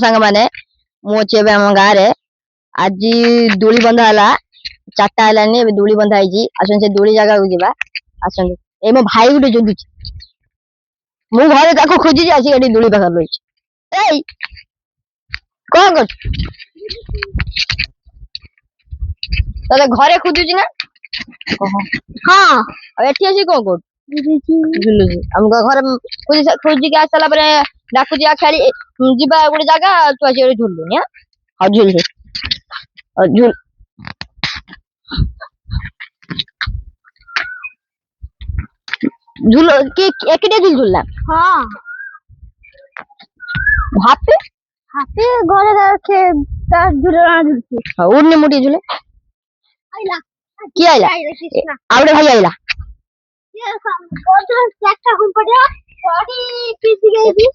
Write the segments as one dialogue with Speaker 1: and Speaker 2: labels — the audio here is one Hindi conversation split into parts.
Speaker 1: सांग माने मुझे आम गाँव रे आज दूली बंधा है 4टा है दूली बंधा है आसन से दूली जगह को जीवा आसन ए मो भाई गुटे जुदुच मु घरे ताको खोजी आसी एडी दूली पाखर रही एई कौन कर तले घरे खोजुची ना हां अब एठी आसी को कर झुलुची हम घर खोजी खोजी के आसला परे डाकुची आ खेली जीवा गोटे जगह तू आसी एडी झुलुनी हां झुल झुल झुल के एकटे झुल झुलला हां हापे हापे घरे रखे ता झुलना झुलती हां उड़ने मुटी झुले आइला की आइला आवड़े भाई आइला ये बोतल सेक्टर गुन पड़िया बॉडी पीसी गई थी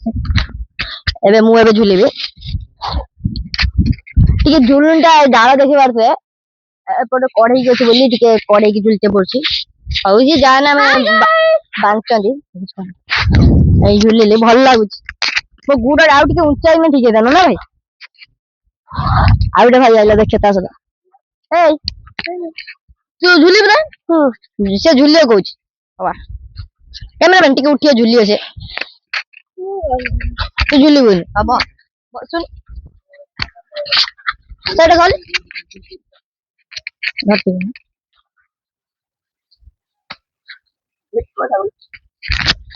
Speaker 1: एबे मु एबे झुलेबे टिके झुलनटा डाला देखि बारसे एपटे कढ़ई के बोली टिके कढ़ई की झुलते पड़छि आउ जी जाना में बांचंदी ए झुलेले भल लागुछि मो गुडा आउ टिके ऊंचाई में ठीक है ना भाई आवडे भाई आइला देखता सदा ए तू झुली बता से झुलियो कहूछ वाह कैमरा बन टिके उठियो झुलियो से तू झुली बोल अब सुन सेटा कल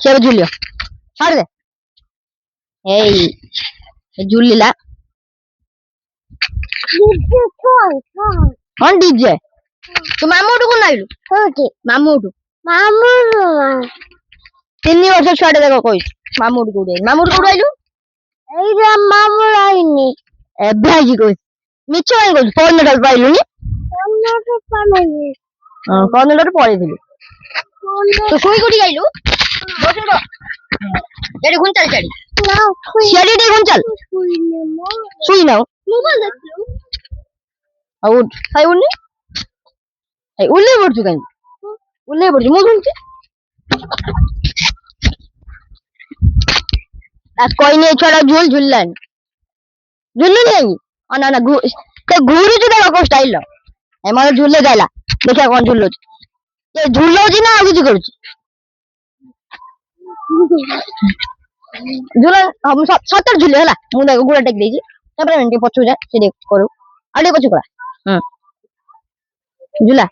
Speaker 1: से झुलियो छाड़ दे ए झुलिला हाँ डीजे तू मामूटू को नाइलु ओके मामूटू 3 वर्ष छुआटे देखो कोई मामूटू को आइलु एइरा मामू आइनी ए भाईजी कोई मिछ आई कोई फोन नडल पाइलु नी फोन नडल पाइलु हां फोन नडल पळे दिलु तो सोई कोडी आइलु बस रो एडी गुन चल चडी ना शेडी डी गुन चल सुई ना मोबाइल देखलु आउट हाय उन्नी हाय उल्ले बडचु काई उल्ले बडचु मो गुनची आ कोई नहीं छोड़ा झूल झुल्लन झुल्लू नहीं ना ना ते घूरी जो देखो को स्टाइल ए मारे झुल्ले जाइला देखा कौन झुल्लो ये झुल्लो जी ना आगे जी करू झुलन हम 70 झुले हला मु देखो गुडा टेक देजी तबरे एंटी पछु जा से देख करू आडे पछु करा झुला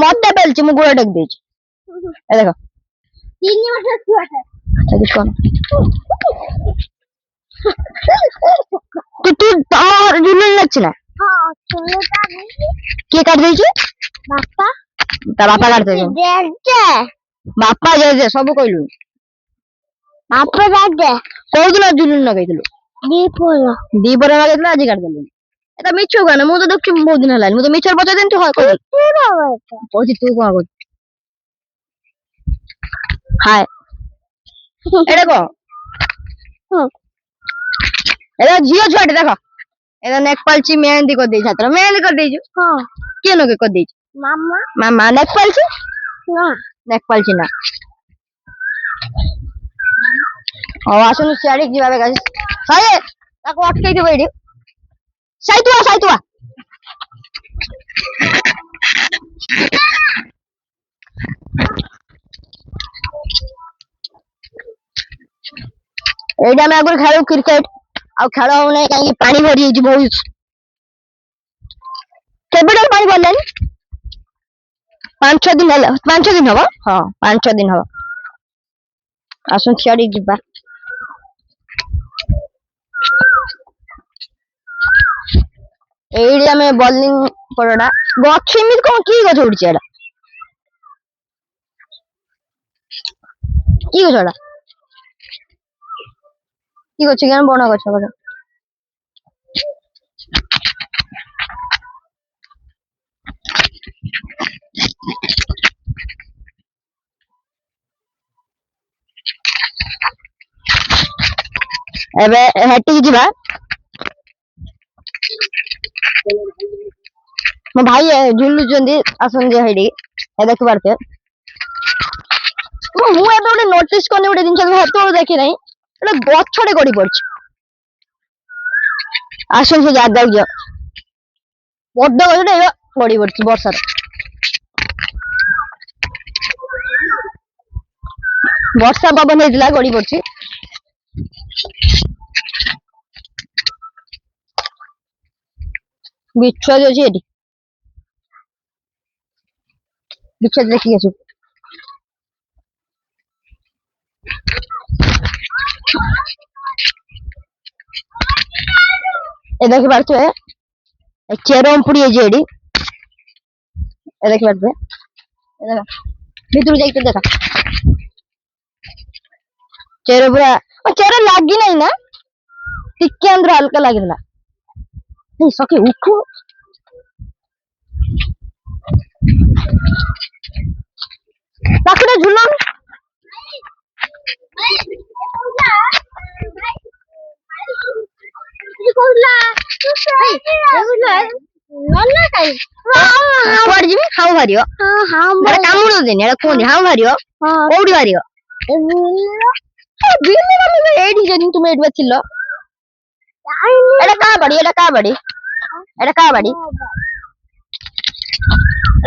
Speaker 1: मत बेलची मु गुडा टेक देजी ए देखो 3 वर्ष छुआटा अच्छा कौन तू और झुलन लचना हां झुलता नहीं के काट देजी बापा ता बापा काट दे बापा जे सब कहलु बापा काट दे कोइ दिन झुलन न कहलु दीपर लगेतला आज काट देलु एटा मिछु गाना मु तो देखछु बहुत दिन हलानी मु तो मिछर बता देन तू हां कहलु तू तू को आगो हाय एटा को एटा जियो छाड़ देखो एटा नेक पालची मेहंदी कर दे छात्र मेहंदी कर देजु हां के नो के कर देजु मामा मामा नेक पालची ना नेक पालची ना ओ आसनु सियाड़ी जीवा गाइस साये ताको अटकै दे बैठी साइतुआ एडा में अगर खेलो क्रिकेट आ खेल हो नै काई पानी भरी ज बहुत केबेडल पानी भरलन 5-6 दिन हला 5-6 दिन हबो हां 5-6 दिन हबो आसु छियाडी जिबा एरिया में बॉलिंग पड़ना गछ में कोन की गछ उड़ छेडा की गछडा की गछ ज्ञान बना गछ गछ एबे हेटी जिबा मो भाई झुल्लु जंदी आसन जे हेडी ए देख बारते ମୁଁ ଏବେ ଗୋଟେ ନୋଟିସ୍ କଲି ଗୋଟେ ଜିନିଷ ସେତେବେଳେ ଦେଖି ନାହିଁ ଗୋଟେ ଗଛଟେ ଗଡ଼ି ପଡିଛି। ଆସୁନ ସେ ଜାଗାକୁ ଯିବା। ବଡ ଗଛଟେ ଗଡ଼ି ପଡିଛି ବର୍ଷାରେ। ବର୍ଷା ପବନ ହେଇଥିଲା ଗଡ଼ି ପଡିଛି। ବିଛୁଆ ଅଛି ଏଠି। ବିଛୁଆ ଦେଖିକି ଆସୁ। ଏ ଦେଖି ପାରୁଥିବେ ଚେର ଉପୁଡ଼ି ଯାଇଛି ଏଠି। ଏ ଦେଖି ପାରୁଥିବେ ଭିତରୁ ଯାଇକି ଦେଖା ଚେର ପୁରା ଚେର ଲାଗି ନାହିଁ ନା ଟିକେ अंदर हल्का ଲାଗିଥିଲା। नहीं सके उठो पाखरे झूला कुआड़े जीवी हाउ भारियो एटा कामुड़ो देनी एटा कोनी हाउ भारियो कोउडी भारियो बिल्ली माने एडी जनी तुम एडी बचिलो एटा का बड़ी एटा का बड़ी एटा का बड़ी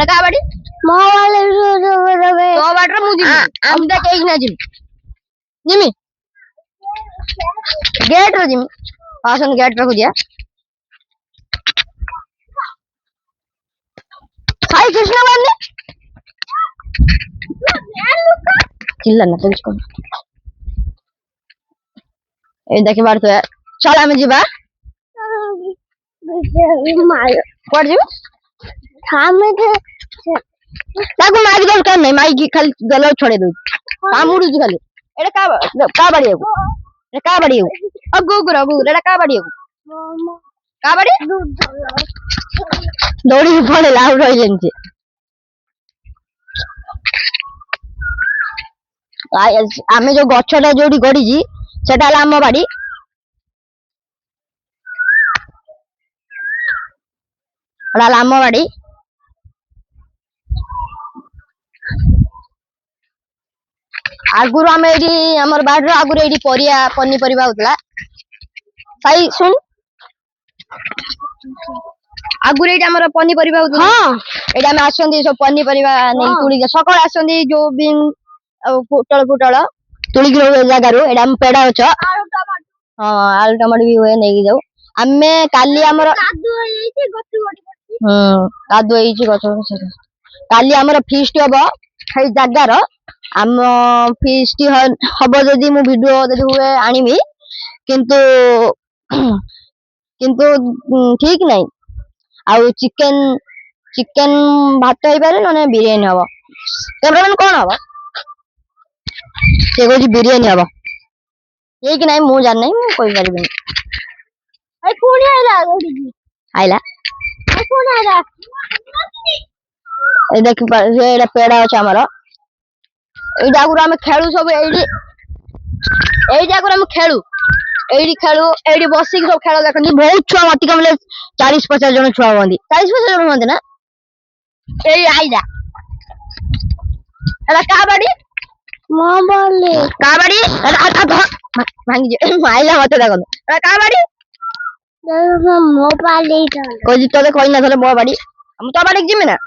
Speaker 1: एटा का बड़ी मो वाले तो बाटर मु जीवी हम ता केई ना जीवी गेट रो जीवी पासन गेट रो दिया हाय कृष्ण वाले चिल्ला ना तो इसको ए देखि बार तो चल हम जीवा कोड जीव थामे थे ताको मारी दरकार नहीं माई की खाली गलो छोड़े दो कामुडू खाली एटा का बाड़ी एगो एटा का बाड़ी एगो अगो एटा का बाड़ी एगो का बाड़ी दौड़ी पड़े लाउ रही जेंचे आमे जो गछटा जोडी गड़ीजी सेटा हला हम बाड़ी हला हम बाड़ी आगुरु आमे एडी हमर बाडरो आगुरु एडी परिया पन्नी परिबा होतला साई सुन आगुरु एडी हमर पन्नी परिबा होतला हां एडी आमे आसंदी सब पन्नी परिबा नै तुली सकाळ आसंदी जो बिन पुटल तुली गिरो जगारू एडा हम पेडा अछ हां आलू टमाटो भी होए नै जाऊ आमे काली हमर कादु होईची गछ गडी पड़ची कादु होईची गछ काली हमर फीस्ट हबो खई जगार हम फीस्ट हबो जदी मु वीडियो जदी हुए आनिमी किंतु किंतु ठीक नै आउ चिकन भात होई पारे नने बिरयानी हबो कैमरामैन कोन हबो से कोजी बिरयानी हबो ये कि नहीं मु जान नहीं मु कोई करबिनी आई कोनी आइला आई कोनी आइला ए देख एडा पेड़ा अछि हमर ए जागुरा हम खेलु सब एडी जागुरा हम खेलु एडी बसी सब खेल देखनी बहुत छुआ मति कमले 40-50 जन छुआ होंदी 40-50 जन होंदी ना ए आइला एडा का बाड़ी माबाले का बाड़ी एडा भांगी जे आइला मते देखन एडा का बाड़ी मोबाइल कोजी तोले कोई ना थले मो बाड़ी हम तो बाड़ी जिमे ना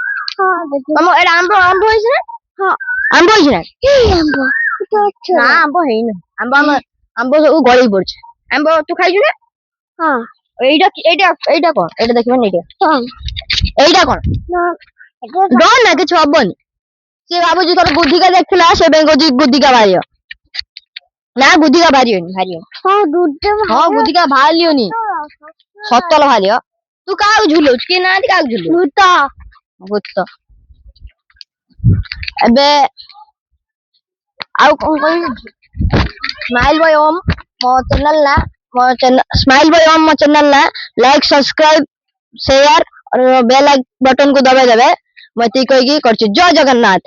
Speaker 1: हां हम एडा आंबो होइछ ना हां आंबो होइछ ना की आंबो तो ना आंबो हेइन आंबो सब गळी पड़छ आंबो तू खाइजु ना हां एइडा कोन एइडा देखबो नै एइडा हां एइडा कोन ना डोन ना किछ हबनी से बाबूजी तोर बुद्धिका देखला से बेंगोजी बुद्धिका भारियो ना बुद्धिका भारियो हां बुद्धिका भालियोनी सतल भालियो तू का झुलो के ना का झुलो भूत अबे आउ कोन कोन स्माइल बॉय ओम मो चैनल स्माइल बॉय ओम मो चैनल ना लाइक सब्सक्राइब शेयर और बेल बटन को दबा देबे मते कोई की करछि जय जगन्नाथ।